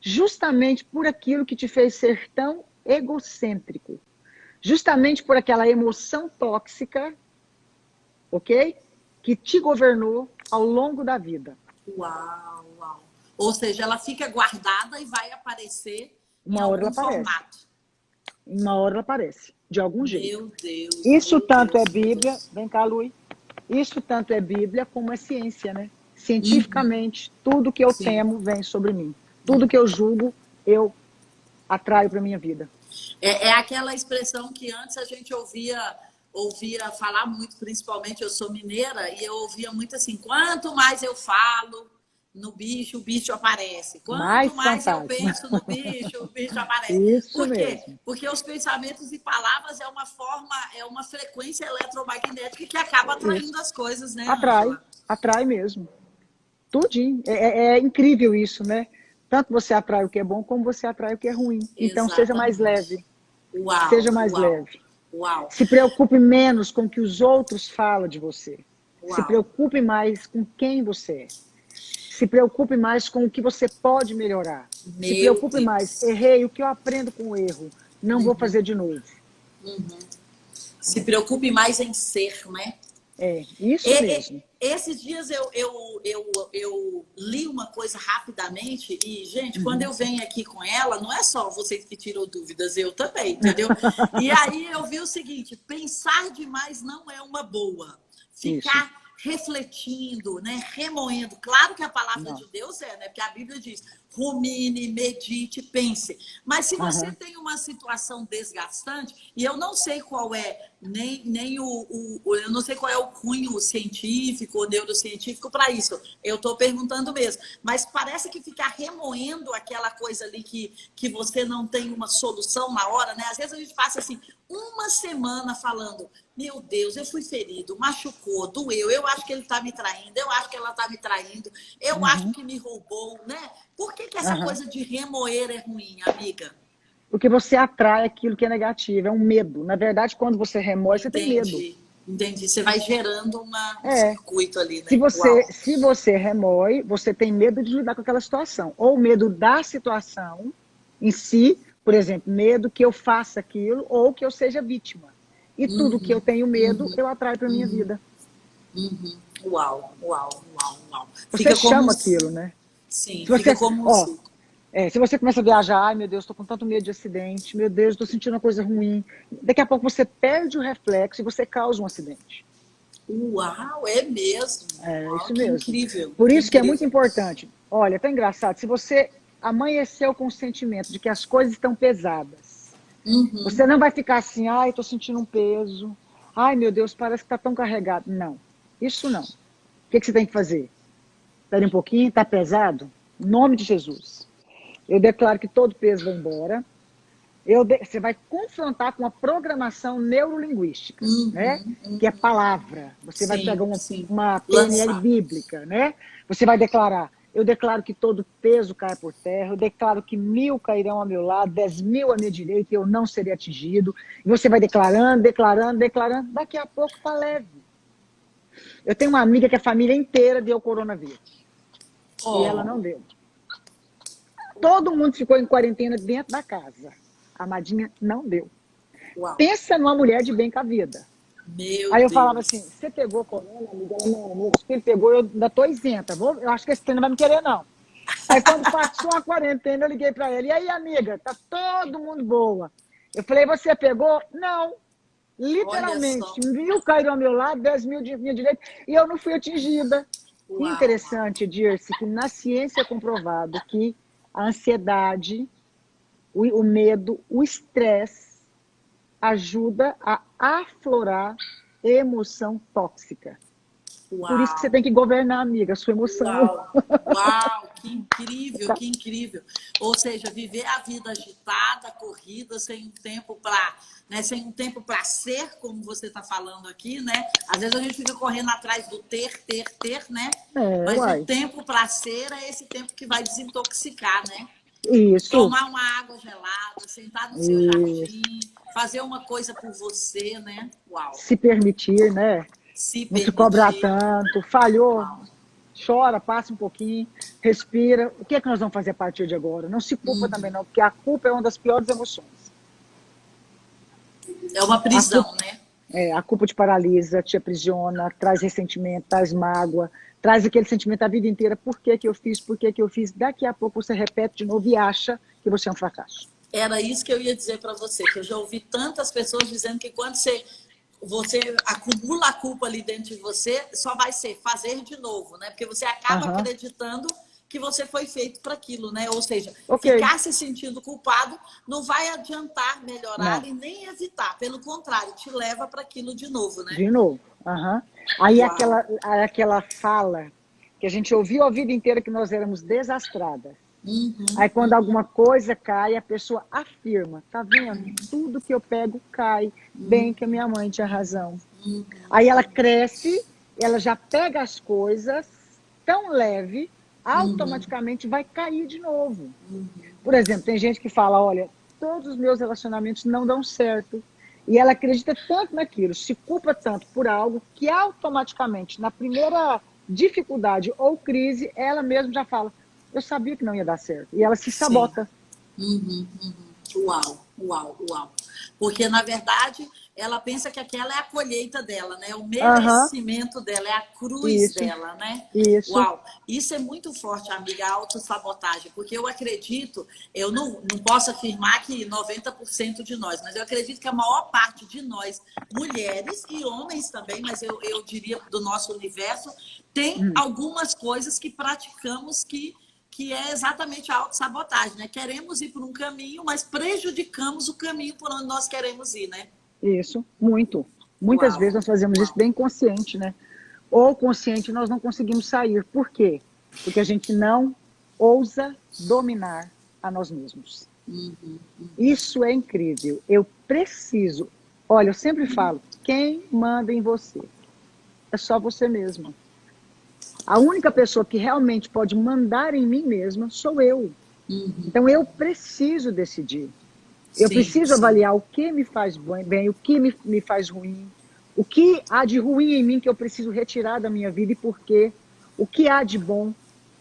justamente por aquilo que te fez ser tão egocêntrico. Justamente por aquela emoção tóxica, ok? Que te governou ao longo da vida. Uau. Ou seja, ela fica guardada e vai aparecer em algum formato. Uma hora ela aparece, de algum jeito. Meu Deus. Isso tanto é Bíblia, vem cá, Luí. Isso tanto é Bíblia como é ciência, né? Cientificamente, tudo que eu temo vem sobre mim. Tudo que eu julgo, eu atraio para minha vida. É aquela expressão que antes a gente ouvia falar muito, principalmente eu sou mineira, e eu ouvia muito assim, quanto mais eu falo no bicho, o bicho aparece. Quanto mais eu penso no bicho, o bicho aparece. Isso Por quê? mesmo. Porque os pensamentos e palavras é uma frequência eletromagnética que acaba atraindo as coisas, né? Atrai mesmo. Tudinho. É incrível isso, né? Tanto você atrai o que é bom, como você atrai o que é ruim. Então, seja mais leve. Seja mais leve. Se preocupe menos com o que os outros falam de você. Se preocupe mais com quem você é. Se preocupe mais com o que você pode melhorar. Se preocupe mais. Errei, o que eu aprendo com o erro? Não vou fazer de novo. Se preocupe mais em ser, né? Isso mesmo. Esses dias eu li uma coisa rapidamente e, gente, quando eu venho aqui com ela, não é só vocês que tiram dúvidas, eu também, entendeu? E aí eu vi o seguinte, pensar demais não é uma boa. Ficar refletindo, né, remoendo. Claro que a palavra de Deus né? Porque a Bíblia diz, rumine, medite, pense. Mas se você tem uma situação desgastante, e eu não sei qual é, eu não sei qual é o cunho científico ou neurocientífico para isso. Eu estou perguntando mesmo. Mas parece que ficar remoendo aquela coisa ali que você não tem uma solução na hora, né? Às vezes a gente passa assim, uma semana falando, meu Deus, eu fui ferido, machucou, doeu, eu acho que ele está me traindo, eu acho que ela está me traindo, eu acho que me roubou, né? Por que essa coisa de remoer é ruim, amiga? Porque você atrai aquilo que é negativo, é um medo. Na verdade, quando você remoe, você tem medo. Entendi. Você vai gerando um circuito ali, né? Se você remoe, você tem medo de lidar com aquela situação. Ou medo da situação em si, por exemplo, medo que eu faça aquilo ou que eu seja vítima. E tudo que eu tenho medo, eu atraio para minha vida. Uau. Você chama aquilo, né? Sim, fica como se você começa a viajar, ai meu Deus, estou com tanto medo de acidente, meu Deus, estou sentindo uma coisa ruim. Daqui a pouco você perde o reflexo e você causa um acidente. Uau, é mesmo. Isso mesmo. Incrível. Por isso que é muito importante. Olha, é tão engraçado, se você amanheceu com o sentimento de que as coisas estão pesadas. Uhum. Você não vai ficar assim, ai, estou sentindo um peso. Ai, meu Deus, parece que está tão carregado. Não, isso não. O que você tem que fazer? Espere um pouquinho, está pesado? Em nome de Jesus. Eu declaro que todo peso vai embora. Você vai confrontar com a programação neurolinguística, né? Que é palavra. Você vai pegar uma PNL bíblica, né? Você vai declarar, eu declaro que todo peso cai por terra, eu declaro que 1000 cairão ao meu lado, 10.000 à minha direita, e eu não serei atingido. E você vai declarando, declarando, declarando, daqui a pouco está leve. Eu tenho uma amiga que a família inteira deu coronavírus. E ela não deu. Todo mundo ficou em quarentena dentro da casa. A Amadinha não deu. Uau. Pensa numa mulher de bem com a vida. Aí eu falava assim, você pegou corona, amiga? Não, meu filho pegou, eu ainda estou isenta. Eu acho que esse treino não vai me querer, não. Aí quando passou a quarentena, eu liguei para ela. E aí, amiga, tá todo mundo boa. Eu falei, você pegou? Não. Literalmente, 1000 caíram ao meu lado, 10.000 de minha direita, e eu não fui atingida. Uau. Interessante, Dirce, que na ciência é comprovado que a ansiedade, o medo, o estresse ajuda a aflorar emoção tóxica. Uau. Por isso que você tem que governar, amiga, a sua emoção. Uau, uau, que incrível, que incrível. Ou seja, viver a vida agitada, corrida, sem um tempo para, né, sem um tempo para ser, como você está falando aqui, né? Às vezes a gente fica correndo atrás do ter, né? Mas o tempo para ser é esse tempo que vai desintoxicar, né? Isso. Tomar uma água gelada, sentar no seu jardim, fazer uma coisa por você, né? Uau. Se permitir, né? Não se cobrar tanto, falhou, chora, passa um pouquinho, respira. O que é que nós vamos fazer a partir de agora? Não se culpa também não, porque a culpa é uma das piores emoções. É uma prisão, né? A culpa te paralisa, te aprisiona, traz ressentimento, traz mágoa, traz aquele sentimento a vida inteira. Por que que eu fiz? Por que que eu fiz? Daqui a pouco você repete de novo e acha que você é um fracasso. Era isso que eu ia dizer para você, que eu já ouvi tantas pessoas dizendo que quando você acumula a culpa ali dentro de você, só vai ser fazer de novo, né? Porque você acaba acreditando que você foi feito para aquilo, né? Ou seja, ficar se sentindo culpado não vai adiantar melhorar e nem evitar. Pelo contrário, te leva para aquilo de novo, né? De novo. Aí aquela fala que a gente ouviu a vida inteira que nós éramos desastradas. Aí quando alguma coisa cai, a pessoa afirma, tá vendo? Tudo que eu pego cai, bem que a minha mãe tinha razão. Aí ela cresce, ela já pega as coisas tão leve, automaticamente vai cair de novo. Por exemplo, tem gente que fala, olha, todos os meus relacionamentos não dão certo. E ela acredita tanto naquilo, se culpa tanto por algo, que automaticamente, na primeira dificuldade ou crise, ela mesma já fala, eu sabia que não ia dar certo. E ela se sabota. Uau, uau, uau. Porque, na verdade, ela pensa que aquela é a colheita dela, né? O merecimento dela, é a cruz dela, né? Isso. Uau. Isso é muito forte, amiga, a autossabotagem. Porque eu acredito, eu não posso afirmar que 90% de nós, mas eu acredito que a maior parte de nós, mulheres e homens também, mas eu diria do nosso universo, tem algumas coisas que praticamos que é exatamente a autossabotagem, né? Queremos ir por um caminho, mas prejudicamos o caminho por onde nós queremos ir, né? Isso, muito. Muitas vezes nós fazemos isso bem consciente, né? Ou consciente nós não conseguimos sair. Por quê? Porque a gente não ousa dominar a nós mesmos. Isso é incrível. Eu preciso... Olha, eu sempre falo, quem manda em você? É só você mesma. A única pessoa que realmente pode mandar em mim mesma sou eu. Então eu preciso decidir. Eu preciso avaliar o que me faz bem, o que me faz ruim, o que há de ruim em mim que eu preciso retirar da minha vida e por quê, o que há de bom,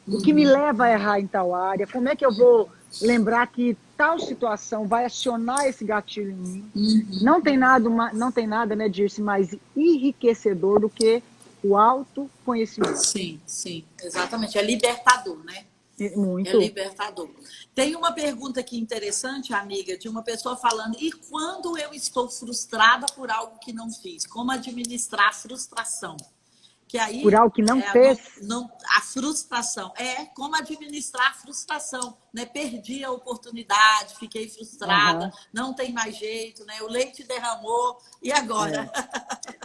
o que me leva a errar em tal área, como é que eu vou lembrar que tal situação vai acionar esse gatilho em mim. Não tem nada, né, Dirce, mais enriquecedor do que o autoconhecimento. Sim, sim, exatamente. É libertador, né? Muito. É libertador. Tem uma pergunta aqui interessante, amiga, de uma pessoa falando, e quando eu estou frustrada por algo que não fiz? Como administrar a frustração? Que aí, por algo que não fez? A frustração. É como administrar a frustração, né? Perdi a oportunidade, fiquei frustrada, não tem mais jeito, né? O leite derramou, e agora?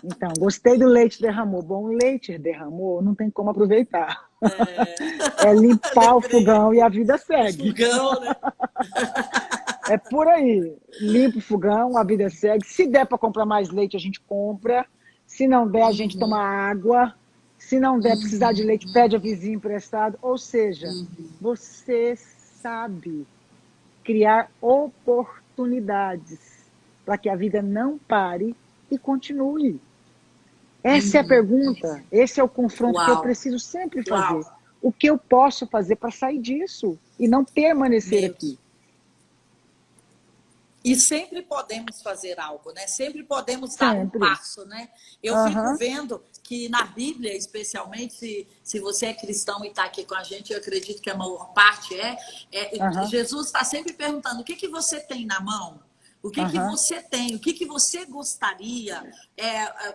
Então, gostei do leite derramou. Bom, o leite derramou, não tem como aproveitar. É limpar o fogão e a vida O segue. fogão, né? É por aí. Limpa o fogão, a vida segue. Se der para comprar mais leite, a gente compra. Se não der, a gente toma água. Se não der, precisar de leite, pede a vizinha emprestado. Ou seja, você sabe criar oportunidades para que a vida não pare e continue. Essa é a pergunta, esse é o confronto que eu preciso sempre fazer. O que eu posso fazer para sair disso e não permanecer aqui? E sempre podemos fazer algo, né? Sempre podemos dar um passo, né? Eu fico vendo que na Bíblia, especialmente, se você é cristão e está aqui com a gente, eu acredito que a maior parte Jesus está sempre perguntando: o que você tem na mão? O que você tem? O que você gostaria?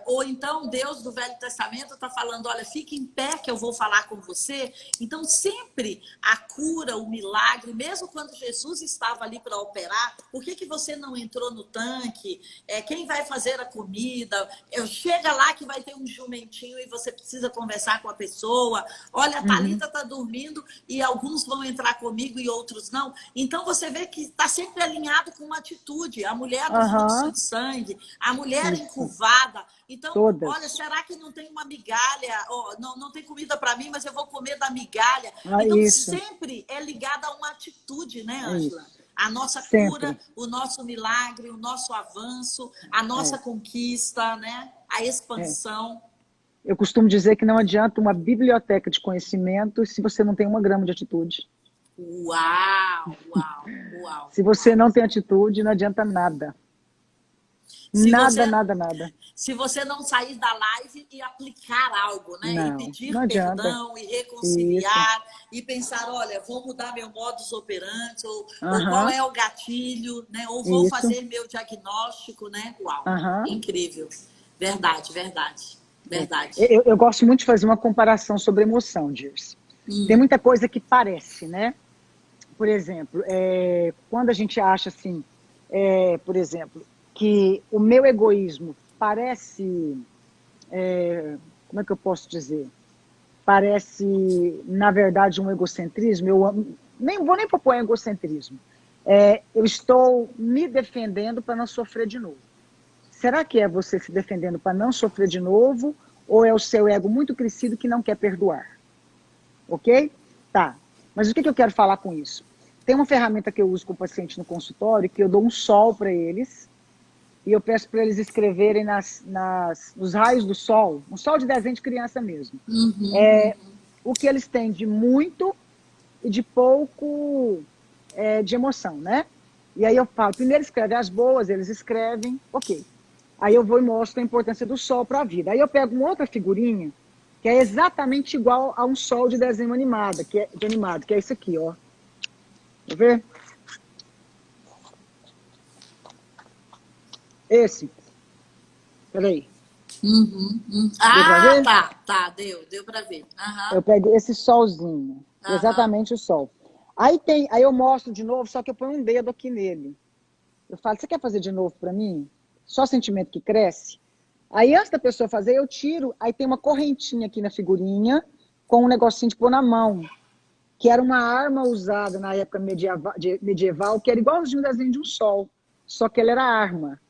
Ou então Deus do Velho Testamento está falando: olha, fique em pé que eu vou falar com você. Então sempre a cura, o milagre, mesmo quando Jesus estava ali para operar, por que você não entrou no tanque? Quem vai fazer a comida? Chega lá que vai ter um jumentinho e você precisa conversar com a pessoa. Olha, a Thalita está dormindo e alguns vão entrar comigo e outros não. Então você vê que está sempre alinhado com uma atitude. A mulher do fluxo de sangue, a mulher encurvada. Então, olha, será que não tem uma migalha? Não tem comida para mim, mas eu vou comer da migalha. Então, sempre é ligada a uma atitude, né, Ângela? A nossa cura, o nosso milagre, o nosso avanço, a nossa conquista, né? A expansão. Eu costumo dizer que não adianta uma biblioteca de conhecimento se você não tem 1 grama de atitude. Uau! Se você não tem atitude, não adianta nada. Nada. Se você não sair da live e aplicar algo, né? Não, e pedir não perdão, e reconciliar, e pensar: olha, vou mudar meu modus operandi, ou qual é o gatilho, né? Ou vou fazer meu diagnóstico, né? Uau! Incrível. Verdade. Eu gosto muito de fazer uma comparação sobre emoção, Dirce. Tem muita coisa que parece, né? Por exemplo, quando a gente acha assim, por exemplo, que o meu egoísmo parece, como é que eu posso dizer? Parece, na verdade, um egocentrismo. Eu nem vou nem propor egocentrismo. Eu estou me defendendo para não sofrer de novo. Será que é você se defendendo para não sofrer de novo, ou é o seu ego muito crescido que não quer perdoar? Ok? Tá. Mas o que eu quero falar com isso? Tem uma ferramenta que eu uso com o paciente no consultório, que eu dou um sol para eles, e eu peço para eles escreverem nos raios do sol, um sol de desenho de criança mesmo, o que eles têm de muito e de pouco de emoção, né? E aí eu falo, primeiro escreve as boas, eles escrevem, ok. Aí eu vou e mostro a importância do sol para a vida. Aí eu pego uma outra figurinha, que é exatamente igual a um sol de desenho animado, que é isso aqui, ó. Quer ver? Esse. Peraí. Deu para ver. Eu pego esse solzinho, exatamente o sol. Aí eu mostro de novo, só que eu ponho um dedo aqui nele. Eu falo: você quer fazer de novo para mim? Só sentimento que cresce? Aí antes da pessoa fazer, eu tiro, aí tem uma correntinha aqui na figurinha, com um negocinho de pôr na mão, que era uma arma usada na época medieval, que era igualzinho o desenho de um sol, só que ela era arma.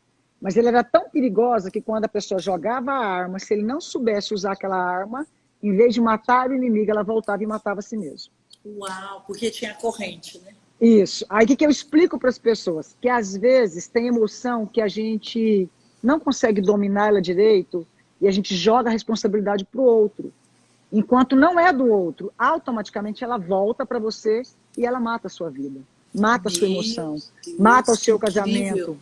Mas ela era tão perigosa que quando a pessoa jogava a arma, se ele não soubesse usar aquela arma, em vez de matar o inimigo, ela voltava e matava a si mesmo. Uau, porque tinha corrente, né? Isso. Aí o que eu explico para as pessoas? Que às vezes tem emoção que a gente não consegue dominar ela direito e a gente joga a responsabilidade para o outro. Enquanto não é do outro, automaticamente ela volta para você e ela mata a sua vida. Mata a sua emoção, mata o seu casamento,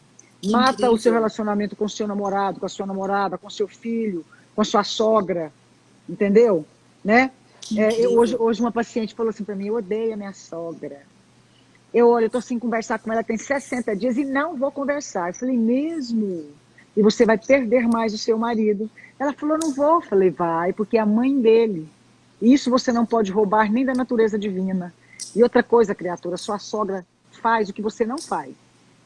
mata o seu relacionamento com o seu namorado, com a sua namorada, com o seu filho, com a sua sogra, entendeu? Né? Hoje uma paciente falou assim para mim: eu odeio a minha sogra. Eu estou sem conversar com ela, tem 60 dias e não vou conversar. Eu falei: mesmo? E você vai perder mais o seu marido. Ela falou: não vou. Eu falei: vai, porque é a mãe dele. Isso você não pode roubar nem da natureza divina. E outra coisa, criatura, sua sogra faz o que você não faz.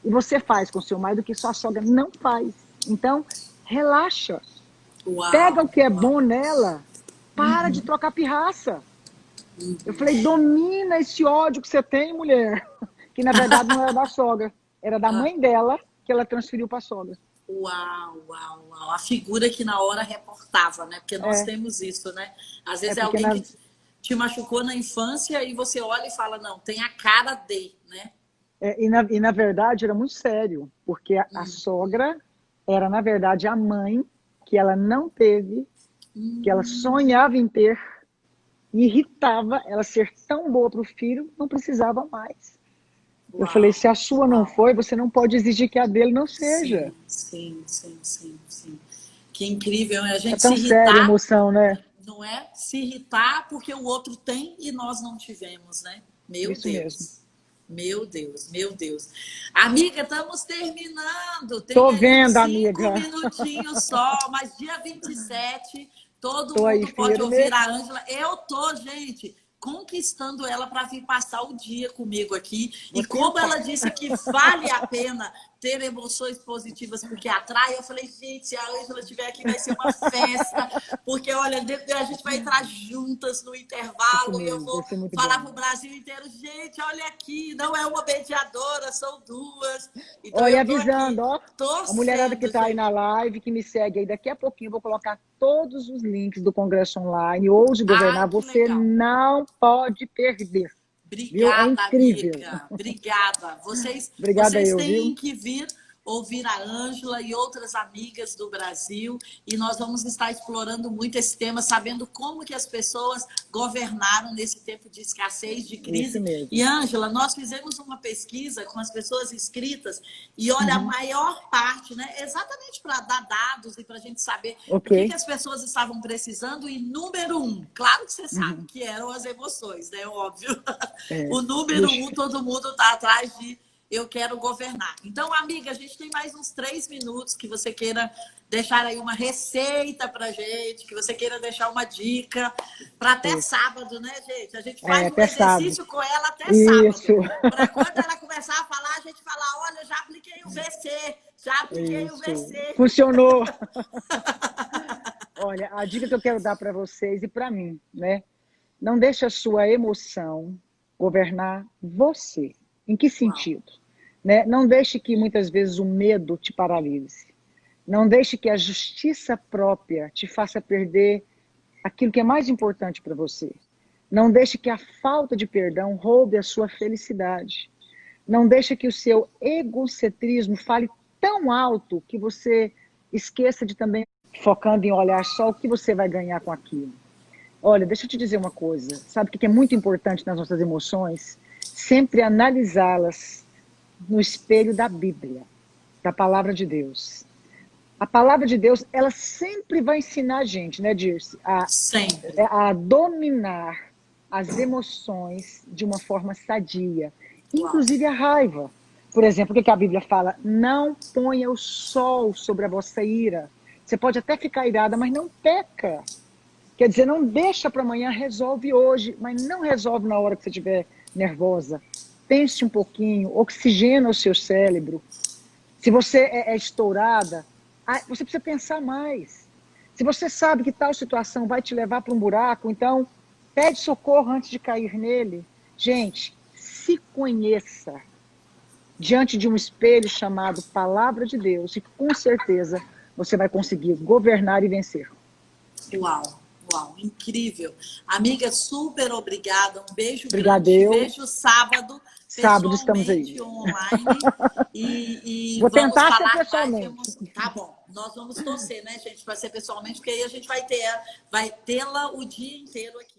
E você faz com seu marido o que sua sogra não faz. Então, relaxa. Uau, Pega o que é uau. bom nela. Para de trocar pirraça. Eu falei, domina esse ódio que você tem, mulher. Que na verdade não era da sogra. Era da mãe dela que ela transferiu para a sogra. Uau, uau, uau. A figura que na hora reportava, né? Porque nós temos isso, né? Às vezes é alguém que te machucou na infância e você olha e fala, não, tem a cara de, né? E na verdade era muito sério, porque a sogra era, na verdade, a mãe que ela não teve, que ela sonhava em ter, e irritava ela ser tão boa para o filho, não precisava mais. Uau, eu falei, se a sua não foi, você não pode exigir que a dele não seja. Sim, sim, sim, sim. Que incrível, a gente tão se irritar, séria a emoção, né? não é? Se irritar porque o outro tem e nós não tivemos, né? Meu Isso Deus. mesmo. Meu Deus, meu Deus. Amiga, estamos terminando. Tem Tô aí vendo, 5 amiga. minutinhos só, mas dia 27, todo Tô aí mundo pode firme. ouvir a Ângela. Eu tô, gente, conquistando ela para vir passar o dia comigo aqui. E como ela disse que vale a pena ter emoções positivas porque atrai, eu falei, gente, se a Ângela estiver aqui vai ser uma festa, porque, olha, a gente vai entrar juntas no intervalo e eu vou falar para o Brasil inteiro, gente, olha aqui, não é uma mediadora, são duas. Então, olha, avisando, ó, torcendo, a mulherada que tá aí na live, que me segue aí, daqui a pouquinho eu vou colocar todos os links do Congresso Online ou de Governar, você legal. Não pode perder. Obrigada, é incrível. amiga. Obrigada. Vocês têm que vir ouvir a Ângela e outras amigas do Brasil e nós vamos estar explorando muito esse tema, sabendo como que as pessoas governaram nesse tempo de escassez, de crise. E, Ângela, nós fizemos uma pesquisa com as pessoas inscritas e, olha, a maior parte, né, exatamente para dar dados e para a gente saber o que as pessoas estavam precisando e número 1, claro que você sabe que eram as emoções, né, óbvio. O número 1, todo mundo está atrás de eu quero governar. Então, amiga, a gente tem mais uns 3 minutos que você queira deixar aí uma receita pra gente, que você queira deixar uma dica para até sábado, né, gente? A gente faz um exercício com ela até sábado. Para quando ela começar a falar, a gente falar, olha, já apliquei o VC, já apliquei o VC. Funcionou. Olha, a dica que eu quero dar para vocês e para mim, né? Não deixe a sua emoção governar você. Em que sentido? Né? Não deixe que muitas vezes o medo te paralise. Não deixe que a justiça própria te faça perder aquilo que é mais importante para você. Não deixe que a falta de perdão roube a sua felicidade. Não deixe que o seu egocentrismo fale tão alto que você esqueça de também focando em olhar só o que você vai ganhar com aquilo. Olha, deixa eu te dizer uma coisa. Sabe o que é muito importante nas nossas emoções? Sempre analisá-las no espelho da Bíblia, da Palavra de Deus. A Palavra de Deus, ela sempre vai ensinar a gente, né, Dirce? A dominar as emoções de uma forma sadia, inclusive a raiva. Por exemplo, o que a Bíblia fala? Não ponha o sol sobre a vossa ira. Você pode até ficar irada, mas não peca. Quer dizer, não deixa para amanhã, resolve hoje, mas não resolve na hora que você estiver nervosa. Pense um pouquinho, oxigena o seu cérebro. Se você é estourada, você precisa pensar mais. Se você sabe que tal situação vai te levar para um buraco, então pede socorro antes de cair nele. Gente, se conheça diante de um espelho chamado Palavra de Deus e com certeza você vai conseguir governar e vencer. Uau! Uau, incrível. Amiga, super obrigada. Um beijo grande. Te vejo sábado. Sábado estamos aí. Online. E vou vamos tentar falar ser pessoalmente. Tá bom. Nós vamos torcer, né, gente, para ser pessoalmente, porque aí a gente vai tê-la o dia inteiro aqui.